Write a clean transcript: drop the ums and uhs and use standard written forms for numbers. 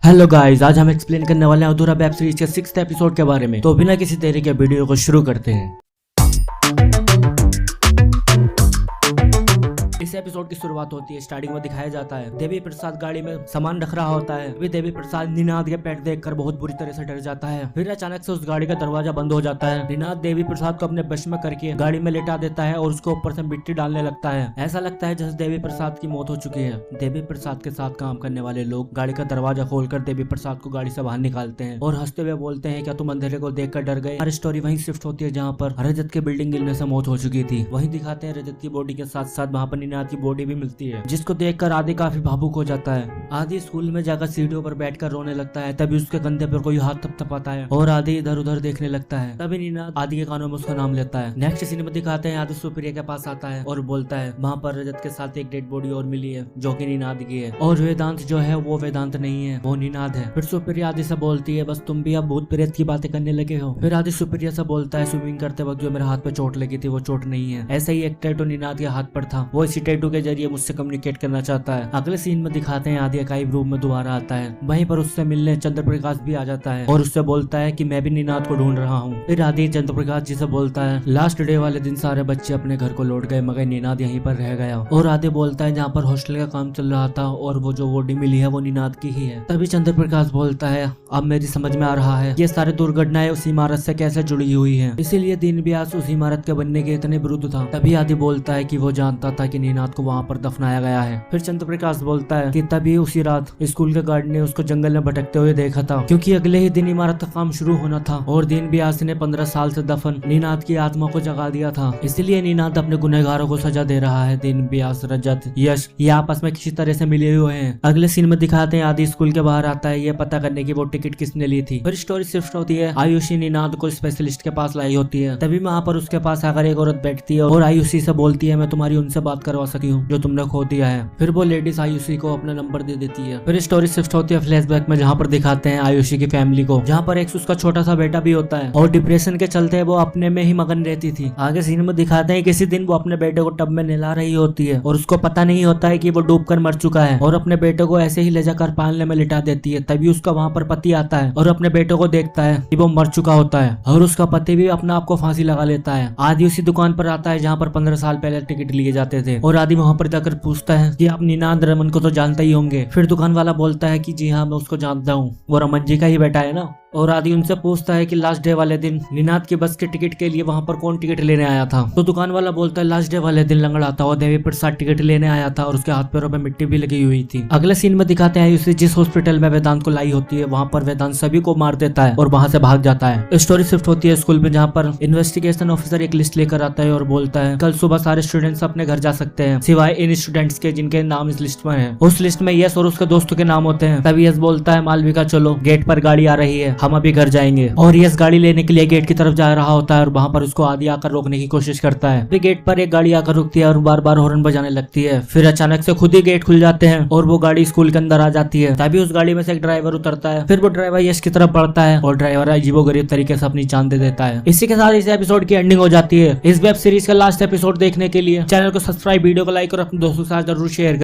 Hello guys, आज हम explain करने वाले हैं अधूरा वेब सीरीज के 6th एपिसोड के बारे में। तो बिना किसी देरी के वीडियो को शुरू करते हैं। इस एपिसोड की शुरुआत होती है। स्टार्टिंग में दिखाया जाता है देवी प्रसाद गाड़ी में सामान रख रहा होता है। अभी देवी प्रसाद निनाद के पेट देखकर बहुत बुरी तरह से डर जाता है। फिर अचानक से उस गाड़ी का दरवाजा बंद हो जाता है। निनाद देवी प्रसाद को अपने बश में करके गाड़ी में लेटा देता है और उसके ऊपर से मिट्टी डालने लगता है। ऐसा लगता है जैसे देवी प्रसाद की मौत हो चुकी है। देवी प्रसाद के साथ काम करने वाले लोग गाड़ी का दरवाजा खोलकर देवी प्रसाद को गाड़ी से बाहर निकालते हैं और हंसते हुए बोलते हैं, क्या तुम अंधेरे को देखकर डर गए? हर स्टोरी वहीं शिफ्ट होती है जहाँ पर रजत के बिल्डिंग गिरने से मौत हो चुकी थी। वहीं दिखाते हैं रजत की बॉडी के साथ साथ वहाँ पर निनाद की बॉडी भी मिलती है, जिसको देखकर आदि काफी भावुक हो जाता है। आदि स्कूल में जाकर सीढ़ियों पर बैठकर रोने लगता है। तभी उसके कंधे पर कोई हाथ थपथपाता है और आदि इधर उधर देखने लगता है। तभी निनाद आदि के कानों में उसका नाम लेता है। नेक्स्ट सीन में दिखाते हैं आदि सुप्रिया के पास आता है और बोलता है वहाँ पर रजत के साथ एक डेड बॉडी और मिली है जो कि निनाद की है, और वेदांत जो है वो वेदांत नहीं है, वो निनाद है। फिर सुप्रिया आदि से बोलती है बस तुम भी अब भूत प्रेत की बातें करने लगे हो। फिर आदि सुप्रिया से बोलता है स्विमिंग करते वक्त जो मेरे हाथ पे चोट लगी थी वो चोट नहीं है, ऐसा ही एक टैटू निनाद के हाथ पर था, वो इसी टैटू के जरिए मुझसे कम्युनिकेट करना चाहता है। अगले सीन में दिखाते हैं आदि अकाई रूम में दोबारा आता है। वहीं पर उससे मिलने चंद्र प्रकाश भी आ जाता है और उससे बोलता है कि मैं भी निनाद को ढूंढ रहा हूँ। फिर आदि चंद्र प्रकाश जी से बोलता है लास्ट डे वाले दिन सारे बच्चे अपने घर को लौट गए मगर निनाद यहीं पर रह गया। और आदि बोलता है जहाँ पर हॉस्टल का काम चल रहा था और वो जो बॉडी मिली है वो निनाद की ही है। तभी चंद्र प्रकाश बोलता है अब मेरी समझ में आ रहा है ये सारी दुर्घटनाएं उस इमारत से कैसे जुड़ी हुई है, इसीलिए दिन व्यास उस इमारत के बनने के इतने विरुद्ध था। तभी आदि बोलता है कि वो जानता था कि निनाद को वहाँ पर दफनाया गया है। फिर चंद्र प्रकाश बोलता है कि तभी उसी रात स्कूल के गार्ड ने उसको जंगल में भटकते हुए देखा था, क्योंकि अगले ही दिन इमारत का काम शुरू होना था और दिन व्यास ने 15 साल से दफन निनाद की आत्मा को जगा दिया था। इसीलिए निनाद अपने गुनहगारों को सजा दे रहा है। दिन व्यास, रजत, यश ये आपस में किसी तरह से मिले हुए हैं। अगले सीन में दिखाते हैं आदि स्कूल के बाहर आता है ये पता करने की वो टिकट किसने ली थी। फिर स्टोरी शिफ्ट होती है। आयुषी निनाद को स्पेशलिस्ट के पास लाई होती है। तभी वहाँ पर उसके पास आकर एक औरत बैठती है और आयुषी से बोलती है मैं तुम्हारी उनसे बात करवा सकी हूँ जो तुमने खो दिया है। फिर वो लेडीज आयुषी को अपना नंबर दे देती है। फिर स्टोरी शिफ्ट होती है फ्लैशबैक में, जहाँ पर दिखाते हैं आयुषी की फैमिली को, जहाँ पर एक उसका छोटा सा बेटा भी होता है और डिप्रेशन के चलते वो अपने में ही मगन रहती थी। आगे सीन में दिखाते हैं किसी दिन वो अपने बेटे को टब में नहला रही होती है और उसको पता नहीं होता है कि वो डूबकर मर चुका है और अपने बेटे को ऐसे ही ले जाकर पालने में लिटा देती है। तभी उसका वहाँ पर पति आता है और अपने बेटे को देखता है कि वो मर चुका होता है और उसका पति भी अपना आप को फांसी लगा लेता है। आदि उसी दुकान पर आता है जहाँ पर 15 साल पहले टिकट लिए जाते थे और आदि वहाँ पर जाकर पूछता है कि आप निनाद रमन को तो जानते ही होंगे। फिर दुकान वाला बोलता है कि जी हाँ मैं उसको जानता हूँ, वो रमन जी का ही बेटा है ना। और आदि उनसे पूछता है कि लास्ट डे वाले दिन निनाद की बस के टिकट के लिए वहाँ पर कौन टिकट लेने आया था। तो दुकान वाला बोलता है लास्ट डे वाले दिन लंगड़ा था और देवी प्रसाद टिकट लेने आया था और उसके हाथ पैरों में मिट्टी भी लगी हुई थी। अगले सीन में दिखाते हैं उसे जिस हॉस्पिटल में वेदांत को लाई होती है वहाँ पर वेदांत सभी को मार देता है और वहाँ से भाग जाता है। स्टोरी शिफ्ट होती है स्कूल में, जहाँ पर इन्वेस्टिगेशन ऑफिसर एक लिस्ट लेकर आता है और बोलता है कल सुबह सारे स्टूडेंट्स अपने घर जा सकते हैं सिवाय इन स्टूडेंट्स के जिनके नाम इस लिस्ट में है। उस लिस्ट में यश और उसके दोस्तों के नाम होते हैं। तभी यश बोलता है मालविका चलो गेट पर गाड़ी आ रही है, हम अभी घर जाएंगे। और यश गाड़ी लेने के लिए गेट की तरफ जा रहा होता है और वहाँ पर उसको आदि आकर रोकने की कोशिश करता है। फिर गेट पर एक गाड़ी आकर रुकती है और बार बार हॉर्न बजाने लगती है। फिर अचानक से खुद ही गेट खुल जाते हैं और वो गाड़ी स्कूल के अंदर आ जाती है। तभी उस गाड़ी में से एक ड्राइवर उतरता है। फिर वो ड्राइवर यश की तरफ बढ़ता है और ड्राइवर अजीबोगरीब तरीके से अपनी जान दे देता है। इसी के साथ इस एपिसोड की एंडिंग हो जाती है। इस वेब सीरीज का लास्ट एपिसोड देखने के लिए चैनल को सब्सक्राइब, वीडियो को लाइक और अपने दोस्तों के साथ जरूर शेयर